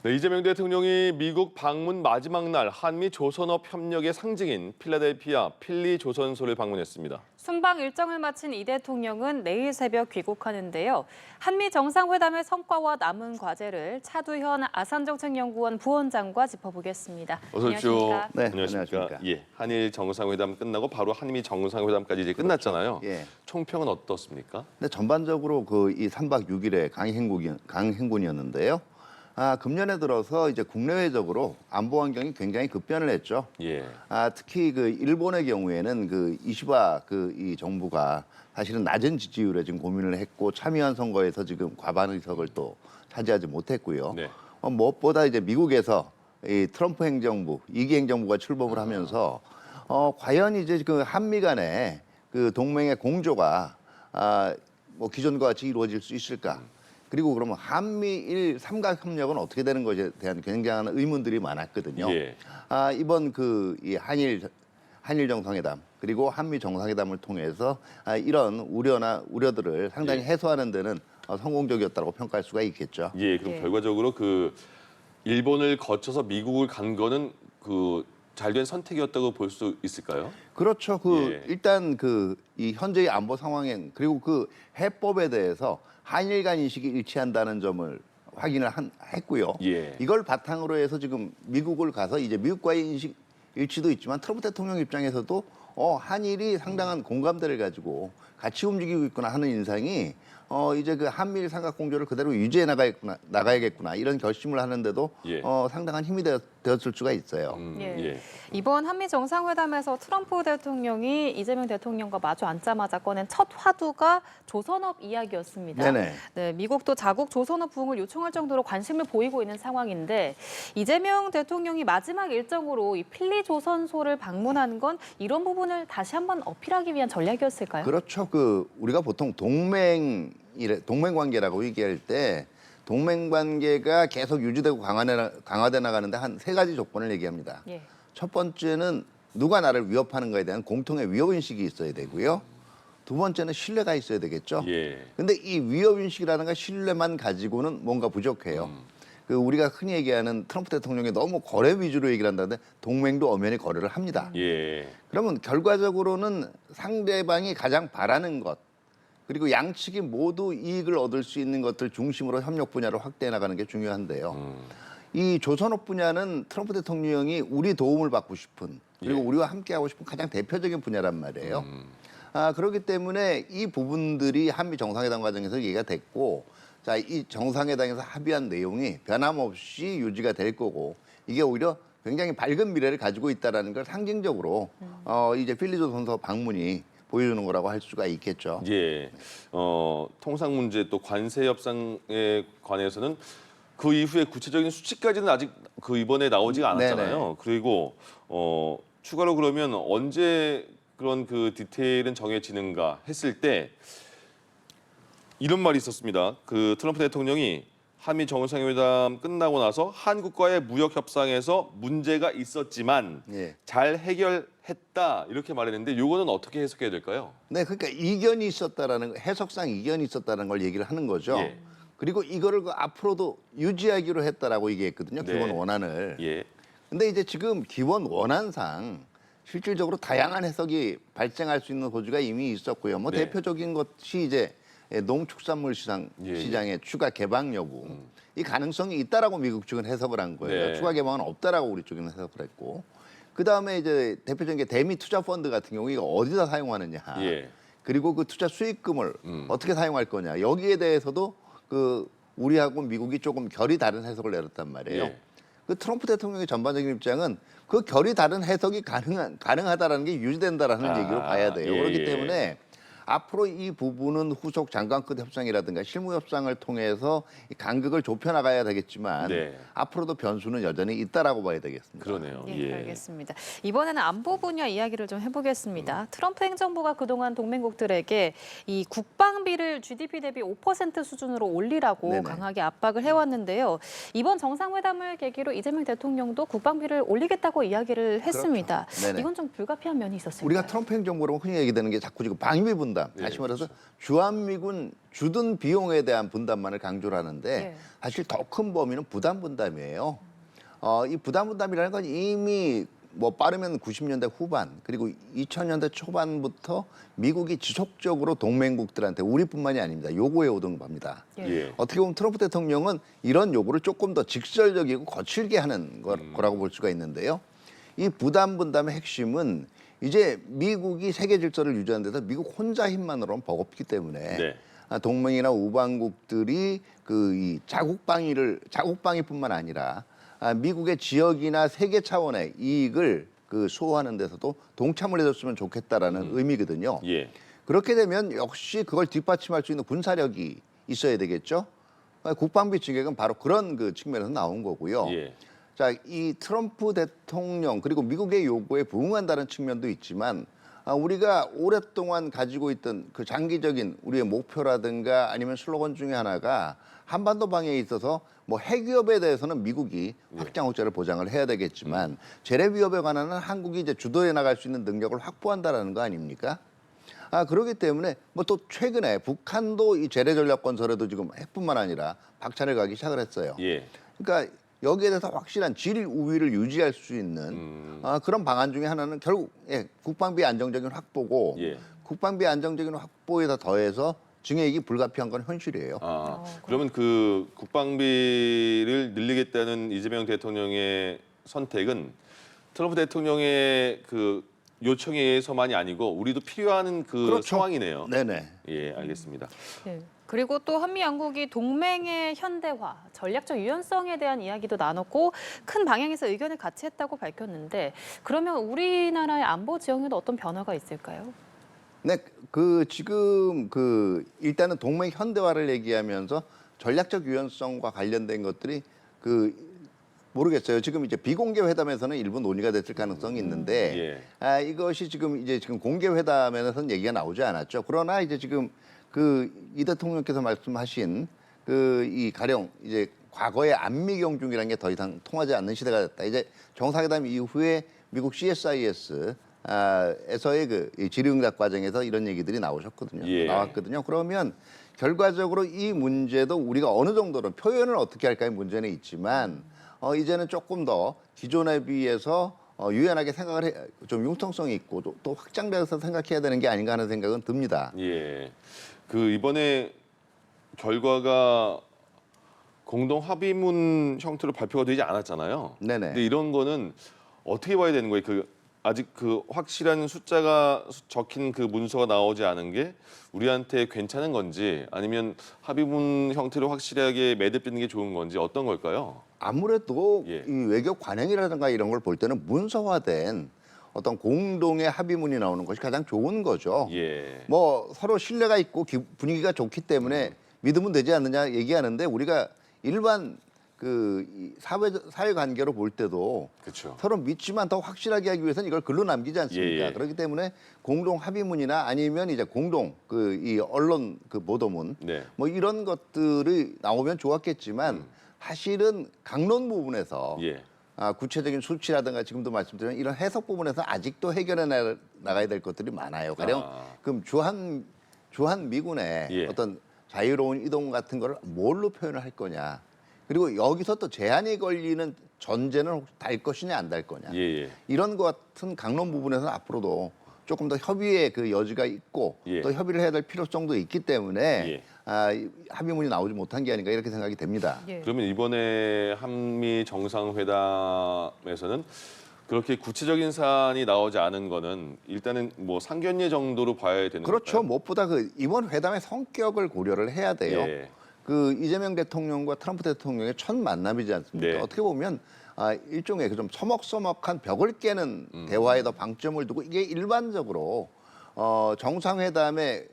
네, 이재명 대통령이 미국 방문 마지막 날 한미 조선업 협력의 상징인 필라델피아 필리 조선소를 방문했습니다. 순방 일정을 마친 이 대통령은 내일 새벽 귀국하는데요. 한미 정상회담의 성과와 남은 과제를 차두현 아산정책연구원 부원장과 짚어보겠습니다. 어서 오십시오. 안녕하십니까? 네, 안녕하십니까. 안녕하십니까. 예, 한일 정상회담 끝나고 바로 한미 정상회담까지 이제 끝났잖아요. 예. 총평은 어떻습니까? 근데 전반적으로 이 3박 6일의 강행군이었는데요. 금년에 들어서 이제 국내외적으로 안보 환경이 굉장히 급변을 했죠. 예. 특히 그 일본의 경우에는 그 이시바 이 정부가 사실은 낮은 지지율에 지금 고민을 했고 참여한 선거에서 지금 과반 의석을 또 차지하지 못했고요. 네. 무엇보다 이제 미국에서 이 트럼프 행정부, 2기 행정부가 출범을 하면서 과연 이제 그 한미 간의 그 동맹의 공조가 뭐 기존과 같이 이루어질 수 있을까? 그리고 그러면 한미일 삼각 협력은 어떻게 되는 것에 대한 굉장한 의문들이 많았거든요. 예. 이번 이 한일 정상회담 그리고 한미 정상회담을 통해서 이런 우려들을 상당히 예. 해소하는 데는 성공적이었다고 평가할 수가 있겠죠. 예, 그럼 예. 결과적으로 그 일본을 거쳐서 미국을 간 거는 그 잘된 선택이었다고 볼 수 있을까요? 그렇죠. 예. 일단 이 현재의 안보 상황에 그리고 그 해법에 대해서 한일 간 인식이 일치한다는 점을 확인을 했고요. 예. 이걸 바탕으로 해서 지금 미국을 가서 이제 미국과의 인식 일치도 있지만 트럼프 대통령 입장에서도 한일이 상당한 공감대를 가지고 같이 움직이고 있구나 하는 인상이 이제 그 한미일 삼각 공조를 그대로 유지해 나가야겠구나 이런 결심을 하는데도 예. 상당한 힘이 되었을 수가 있어요. 예. 이번 한미 정상회담에서 트럼프 대통령이 이재명 대통령과 마주 앉자마자 꺼낸 첫 화두가 조선업 이야기였습니다. 네네. 네, 미국도 자국 조선업 부흥을 요청할 정도로 관심을 보이고 있는 상황인데 이재명 대통령이 마지막 일정으로 이 필리 조선소를 방문한 건 이런 부분을 다시 한번 어필하기 위한 전략이었을까요? 그렇죠. 우리가 보통 동맹 관계라고 얘기할 때 동맹 관계가 계속 유지되고 강화돼 나가는데 한 세 가지 조건을 얘기합니다. 예. 첫 번째는 누가 나를 위협하는 것에 대한 공통의 위협 인식이 있어야 되고요. 두 번째는 신뢰가 있어야 되겠죠. 예. 근데 이 위협 인식이라는 건 신뢰만 가지고는 뭔가 부족해요. 우리가 흔히 얘기하는 트럼프 대통령이 너무 거래 위주로 얘기를 한다는데 동맹도 엄연히 거래를 합니다. 예. 그러면 결과적으로는 상대방이 가장 바라는 것 그리고 양측이 모두 이익을 얻을 수 있는 것들 중심으로 협력 분야를 확대해 나가는 게 중요한데요. 이 조선업 분야는 트럼프 대통령이 우리 도움을 받고 싶은 그리고 예. 우리와 함께하고 싶은 가장 대표적인 분야란 말이에요. 그렇기 때문에 이 부분들이 한미 정상회담 과정에서 얘기가 됐고 이 정상회담에서 합의한 내용이 변함없이 유지가 될 거고 이게 오히려 굉장히 밝은 미래를 가지고 있다는 걸 상징적으로 이제 필리 조선소 방문이 보여주는 거라고 할 수가 있겠죠. 예. 통상 문제 또 관세 협상에 관해서는 그 이후에 구체적인 수치까지는 아직 그 이번에 나오지가 않았잖아요. 네네. 그리고 추가로 그러면 언제 그런 그 디테일은 정해지는가 했을 때 이런 말이 있었습니다. 그 트럼프 대통령이 한미 정상회담 끝나고 나서 한국과의 무역 협상에서 문제가 있었지만 예. 잘 해결했다 이렇게 말했는데 요거는 어떻게 해석해야 될까요? 네, 그러니까 해석상 이견이 있었다는 걸 얘기를 하는 거죠. 예. 그리고 이거를 앞으로도 유지하기로 했다라고 얘기했거든요. 네. 기본 원안을. 예. 근데 이제 지금 기본 원안상 실질적으로 다양한 해석이 발생할 수 있는 소지가 이미 있었고요. 네. 대표적인 것이 이제 농축산물 예. 시장의 추가 개방 여부. 이 가능성이 있다라고 미국 측은 해석을 한 거예요. 네. 추가 개방은 없다라고 우리 쪽에는 해석을 했고. 그다음에 이제 대표적인 게 대미 투자 펀드 같은 경우 이거 어디다 사용하느냐. 예. 그리고 그 투자 수익금을 어떻게 사용할 거냐. 여기에 대해서도 우리하고 미국이 조금 결이 다른 해석을 내렸단 말이에요. 예. 그 트럼프 대통령의 전반적인 입장은 그 결이 다른 해석이 가능하다라는 게 유지된다라는 얘기로 봐야 돼요. 예, 그렇기 예. 때문에 앞으로 이 부분은 후속 장관급 협상이라든가 실무 협상을 통해서 이 간극을 좁혀나가야 되겠지만 네. 앞으로도 변수는 여전히 있다라고 봐야 되겠습니다. 그러네요. 예, 알겠습니다. 이번에는 안보 분야 이야기를 좀 해보겠습니다. 트럼프 행정부가 그동안 동맹국들에게 이 국방비를 GDP 대비 5% 수준으로 올리라고 네네. 강하게 압박을 해왔는데요. 이번 정상회담을 계기로 이재명 대통령도 국방비를 올리겠다고 이야기를 했습니다. 네네. 이건 좀 불가피한 면이 있었을까요? 우리가 트럼프 행정부로 흔히 얘기되는 게 자꾸 지금 방위비 분담, 다시 말해서 주한미군 주둔 비용에 대한 분담만을 강조를 하는데 예. 사실 더 큰 범위는 부담 분담이에요. 이 부담 분담이라는 건 이미 뭐 빠르면 90년대 후반 그리고 2000년대 초반부터 미국이 지속적으로 동맹국들한테 우리뿐만이 아닙니다. 요구해 오던 겁니다. 예. 예. 어떻게 보면 트럼프 대통령은 이런 요구를 조금 더 직설적이고 거칠게 하는 거라고 볼 수가 있는데요. 이 부담 분담의 핵심은 이제 미국이 세계 질서를 유지하는 데서 미국 혼자 힘만으로는 버겁기 때문에 네. 동맹이나 우방국들이 이 자국방위뿐만 아니라 미국의 지역이나 세계 차원의 이익을 수호하는 데서도 동참을 해줬으면 좋겠다라는 의미거든요. 예. 그렇게 되면 역시 그걸 뒷받침할 수 있는 군사력이 있어야 되겠죠. 국방비 증액은 바로 그런 측면에서 나온 거고요. 예. 자, 이 트럼프 대통령 그리고 미국의 요구에 부응한다는 측면도 있지만 우리가 오랫동안 가지고 있던 그 장기적인 우리의 목표라든가 아니면 슬로건 중에 하나가 한반도 방해에 있어서 뭐 핵위협에 대해서는 미국이 확장 억제를 보장을 해야 되겠지만 재래 위협에 관한은 한국이 이제 주도해 나갈 수 있는 능력을 확보한다라는 거 아닙니까? 그렇기 때문에 뭐 또 최근에 북한도 이 재래 전략 건설에도 지금 핵뿐만 아니라 박차를 가기 시작을 했어요. 예. 그러니까 여기에 대해서 확실한 질 우위를 유지할 수 있는 그런 방안 중에 하나는 결국 국방비 안정적인 확보고 예. 국방비 안정적인 확보에다 더해서 증액이 불가피한 건 현실이에요. 그러면 그 국방비를 늘리겠다는 이재명 대통령의 선택은 트럼프 대통령의 그 요청에 의해서만이 아니고 우리도 필요한 그렇죠. 상황이네요. 네네. 예, 알겠습니다. 예. 그리고 또 한미 양국이 동맹의 현대화, 전략적 유연성에 대한 이야기도 나눴고 큰 방향에서 의견을 같이 했다고 밝혔는데 그러면 우리나라의 안보 지형에도 어떤 변화가 있을까요? 네, 지금 일단은 동맹 현대화를 얘기하면서 전략적 유연성과 관련된 것들이 모르겠어요. 지금 이제 비공개 회담에서는 일부 논의가 됐을 가능성이 있는데 이것이 지금 공개 회담에서는 얘기가 나오지 않았죠. 그러나 이제 지금 이 대통령께서 말씀하신 이 가령 이제 과거의 안미 경중이라는 게 더 이상 통하지 않는 시대가 됐다. 이제 정상회담 이후에 미국 CSIS 에서의 이 질의응답 과정에서 이런 얘기들이 나오셨거든요. 예. 나왔거든요. 그러면 결과적으로 이 문제도 우리가 어느 정도는 표현을 어떻게 할까의 문제는 있지만 이제는 조금 더 기존에 비해서 유연하게 생각을 좀 융통성이 있고 또 확장돼서 생각해야 되는 게 아닌가 하는 생각은 듭니다. 예. 이번에 결과가 공동 합의문 형태로 발표가 되지 않았잖아요. 네네. 근데 이런 거는 어떻게 봐야 되는 거예요? 아직 확실한 숫자가 적힌 문서가 나오지 않은 게 우리한테 괜찮은 건지 아니면 합의문 형태로 확실하게 매듭짓는 게 좋은 건지 어떤 걸까요? 아무래도 예. 이 외교 관행이라든가 이런 걸 볼 때는 문서화된 어떤 공동의 합의문이 나오는 것이 가장 좋은 거죠. 예. 뭐 서로 신뢰가 있고 분위기가 좋기 때문에 믿으면 되지 않느냐 얘기하는데 우리가 일반 이 사회 관계로 볼 때도 그렇죠. 서로 믿지만 더 확실하게 하기 위해서는 이걸 글로 남기지 않습니까? 예. 그렇기 때문에 공동 합의문이나 아니면 이제 공동 이 언론 보도문 네. 뭐 이런 것들이 나오면 좋았겠지만 사실은 강론 부분에서 예. 구체적인 수치라든가 지금도 말씀드린 이런 해석 부분에서 아직도 해결해 나가야 될 것들이 많아요. 가령 그럼 주한 미군의 예. 어떤 자유로운 이동 같은 거를 뭘로 표현을 할 거냐. 그리고 여기서 또 제한이 걸리는 전제는 혹시 달 것이냐 안 달 거냐. 예. 이런 것 같은 강론 부분에서는 앞으로도 조금 더 협의의 여지가 있고 예. 또 협의를 해야 될 필요성도 있기 때문에 예. 이 합의문이 나오지 못한 게 아닌가 이렇게 생각이 됩니다. 예. 그러면 이번에 한미 정상회담에서는 그렇게 구체적인 사안이 나오지 않은 거는 일단은 뭐 상견례 정도로 봐야 되는 그렇죠. 걸까요? 무엇보다 이번 회담의 성격을 고려를 해야 돼요. 예. 이재명 대통령과 트럼프 대통령의 첫 만남이지 않습니까? 네. 어떻게 보면 일종의 좀 서먹서먹한 벽을 깨는 대화에 더 방점을 두고 이게 일반적으로 정상회담의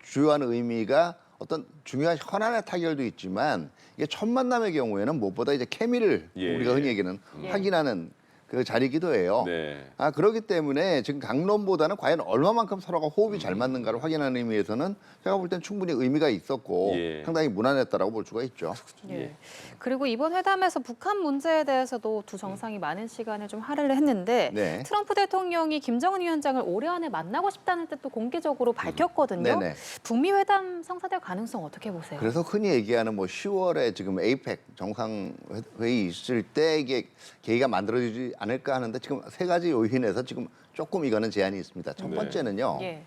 주요한 의미가 어떤 중요한 현안의 타결도 있지만 이게 첫 만남의 경우에는 무엇보다 이제 케미를 예. 우리가 흔히 얘기하는 예. 확인하는 그 자리이기도 해요. 네. 그렇기 때문에 지금 강론보다는 과연 얼마만큼 서로가 호흡이 잘 맞는가를 확인하는 의미에서는 제가 볼 땐 충분히 의미가 있었고 예. 상당히 무난했다라고 볼 수가 있죠. 예. 그리고 이번 회담에서 북한 문제에 대해서도 두 정상이 많은 시간을 좀 할애를 했는데 네. 트럼프 대통령이 김정은 위원장을 올해 안에 만나고 싶다는 뜻도 공개적으로 밝혔거든요. 네네. 북미 회담 성사될 가능성 어떻게 보세요? 그래서 흔히 얘기하는 뭐 10월에 지금 에이펙 정상회의 있을 때 이게 계기가 만들어지지 않을까 하는데 지금 세 가지 요인에서 지금 조금 이거는 제한이 있습니다. 첫 네. 번째는요. 예.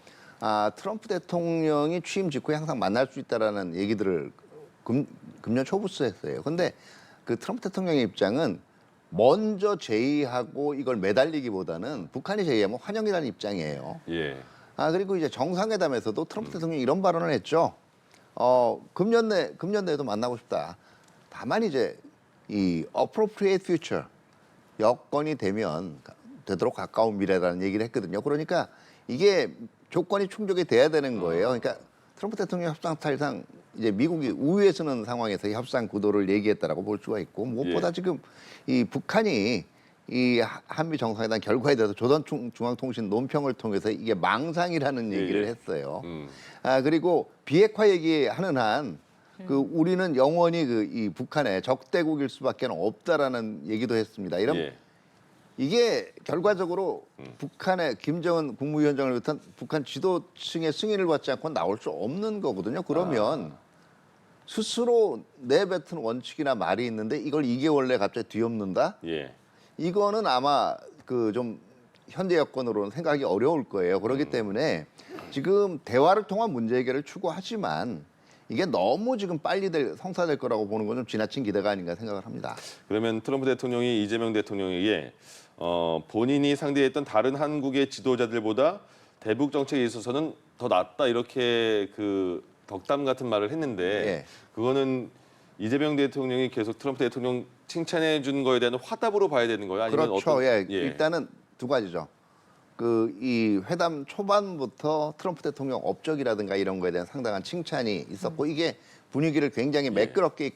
트럼프 대통령이 취임 직후에 항상 만날 수 있다라는 얘기들을 금년 초부터 했어요. 근데 그 트럼프 대통령의 입장은 먼저 제의하고 이걸 매달리기보다는 북한이 제의하면 환영이라는 입장이에요. 예. 그리고 이제 정상회담에서도 트럼프 대통령이 이런 발언을 했죠. 금년 내에도 만나고 싶다. 다만 이제 이 appropriate future 여건이 되도록 가까운 미래라는 얘기를 했거든요. 그러니까 이게 조건이 충족이 돼야 되는 거예요. 그러니까 트럼프 대통령 협상 탈상 이제 미국이 우위에 서는 상황에서 협상 구도를 얘기했다라고 볼 수가 있고 무엇보다 예. 지금 이 북한이 이 한미 정상회담 결과에 대해서 조선중앙통신 논평을 통해서 이게 망상이라는 얘기를 예. 했어요. 음. 그리고 비핵화 얘기하는 한 우리는 영원히 이 북한의 적대국일 수밖에 없다라는 얘기도 했습니다. 예. 이게 결과적으로 북한의 김정은 국무위원장을 비롯한 북한 지도층의 승인을 받지 않고 나올 수 없는 거거든요. 그러면 스스로 내뱉은 원칙이나 말이 있는데 이걸 2개월 내에 갑자기 뒤엎는다? 예. 이거는 아마 그 좀 현재 여건으로는 생각하기 어려울 거예요. 그렇기 때문에 지금 대화를 통한 문제 해결을 추구하지만 이게 너무 지금 빨리 성사될 거라고 보는 건 좀 지나친 기대가 아닌가 생각을 합니다. 그러면 트럼프 대통령이 이재명 대통령에게 본인이 상대했던 다른 한국의 지도자들보다 대북 정책에 있어서는 더 낫다 이렇게 그 덕담 같은 말을 했는데 예. 그거는 이재명 대통령이 계속 트럼프 대통령 칭찬해 준 거에 대한 화답으로 봐야 되는 거예요? 아니면 그렇죠. 일단은 두 가지죠. 이 회담 초반부터 트럼프 대통령 업적이라든가 이런 거에 대한 상당한 칭찬이 있었고 이게 분위기를 굉장히 매끄럽게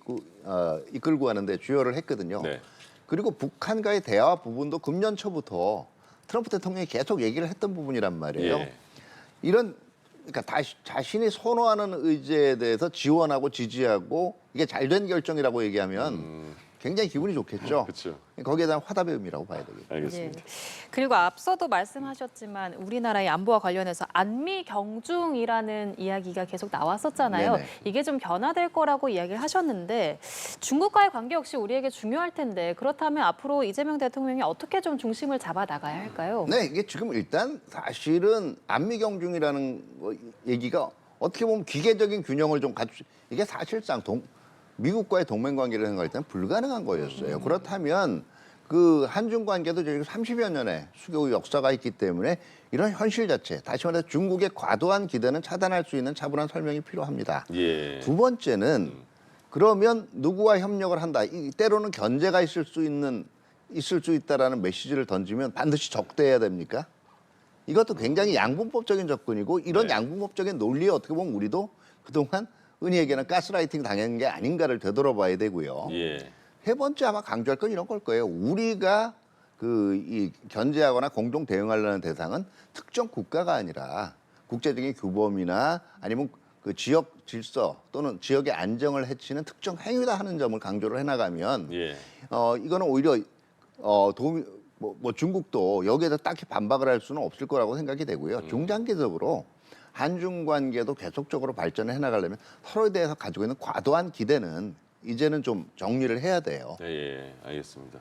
이끌고 가는데 주요를 했거든요. 네. 그리고 북한과의 대화 부분도 금년 초부터 트럼프 대통령이 계속 얘기를 했던 부분이란 말이에요. 예. 그러니까 자신이 선호하는 의제에 대해서 지원하고 지지하고 이게 잘된 결정이라고 얘기하면 굉장히 기분이 좋겠죠. 그렇죠. 거기에 대한 화답의 의미라고 봐야 되겠죠. 알겠습니다. 예. 그리고 앞서도 말씀하셨지만 우리나라의 안보와 관련해서 안미 경중이라는 이야기가 계속 나왔었잖아요. 네네. 이게 좀 변화될 거라고 이야기를 하셨는데 중국과의 관계 역시 우리에게 중요할 텐데 그렇다면 앞으로 이재명 대통령이 어떻게 좀 중심을 잡아 나가야 할까요? 네, 이게 지금 일단 사실은 안미경중이라는 얘기가 어떻게 보면 기계적인 균형을 좀 이게 사실상 미국과의 동맹 관계를 생각할 때는 불가능한 거였어요. 그렇다면 그 한중 관계도 저희 30여 년의 수교 역사가 있기 때문에 이런 현실 자체, 다시 말해서 중국의 과도한 기대는 차단할 수 있는 차분한 설명이 필요합니다. 예. 두 번째는 그러면 누구와 협력을 한다. 때로는 견제가 있을 수 있다라는 메시지를 던지면 반드시 적대해야 됩니까? 이것도 굉장히 양분법적인 접근이고 이런 네. 양분법적인 논리에 어떻게 보면 우리도 그동안 흔히 얘기하는 가스라이팅 당한 게 아닌가를 되돌아봐야 되고요. 예. 세 번째 아마 강조할 건 이런 걸 거예요. 우리가 이 견제하거나 공동 대응하려는 대상은 특정 국가가 아니라 국제적인 규범이나 아니면 그 지역 질서 또는 지역의 안정을 해치는 특정 행위다 하는 점을 강조를 해나가면 예. 이거는 오히려 중국도 여기에서 딱히 반박을 할 수는 없을 거라고 생각이 되고요. 중장기적으로 한중 관계도 계속적으로 발전해 나가려면 서로에 대해서 가지고 있는 과도한 기대는 이제는 좀 정리를 해야 돼요. 예, 알겠습니다.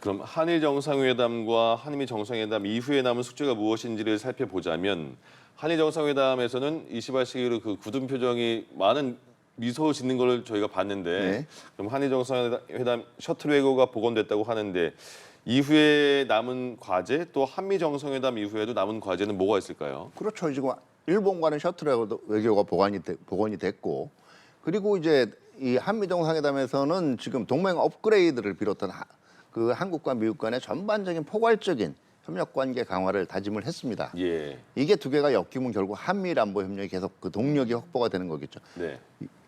그럼 한일 정상회담과 한미 정상회담 이후에 남은 숙제가 무엇인지를 살펴보자면 한일 정상회담에서는 이시바 시기로 그 굳은 표정이 많은 미소 짓는 걸 저희가 봤는데 네. 그럼 한일 정상회담 셔틀 외교가 복원됐다고 하는데 이후에 남은 과제 또 한미 정상회담 이후에도 남은 과제는 뭐가 있을까요? 그렇죠. 지금 일본과는 셔틀 외교가 복원이 됐고 그리고 이제 이 한미 정상회담에서는 지금 동맹 업그레이드를 비롯한 그 한국과 미국 간의 전반적인 포괄적인 협력 관계 강화를 다짐을 했습니다. 예. 이게 두 개가 엮이면 결국 한미일 안보 협력이 계속 그 동력이 확보가 되는 거겠죠. 네.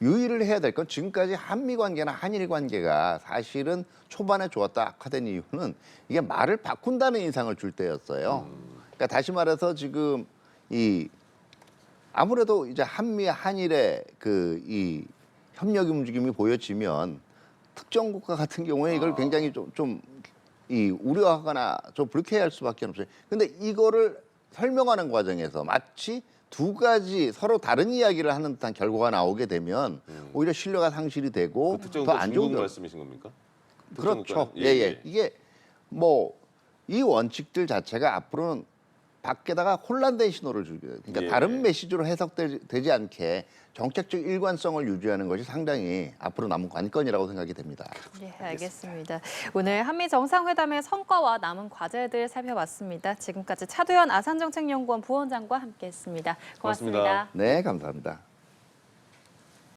유의를 해야 될 건 지금까지 한미 관계나 한일 관계가 사실은 초반에 좋았다 악화된 이유는 이게 말을 바꾼다는 인상을 줄 때였어요. 그러니까 다시 말해서 지금 이 아무래도 이제 한미 한일의 그 이 협력 움직임이 보여지면 특정 국가 같은 경우에 이걸 굉장히 좀 이 우려하거나 좀 불쾌할 수밖에 없어요. 근데 이거를 설명하는 과정에서 마치 두 가지 서로 다른 이야기를 하는 듯한 결과가 나오게 되면 오히려 신뢰가 상실이 되고 그 특정 더 국가 안 좋은 중국 결 말씀이신 겁니까? 특정 그렇죠. 국가는? 예. 이게 뭐 이 원칙들 자체가 앞으로는 밖에다가 혼란된 신호를 주게 돼요. 그러니까 예. 다른 메시지로 해석되지 않게 정책적 일관성을 유지하는 것이 상당히 앞으로 남은 관건이라고 생각이 됩니다. 네, 알겠습니다. 오늘 한미 정상회담의 성과와 남은 과제들 살펴봤습니다. 지금까지 차두현 아산정책연구원 부원장과 함께했습니다. 고맙습니다. 고맙습니다. 네, 감사합니다.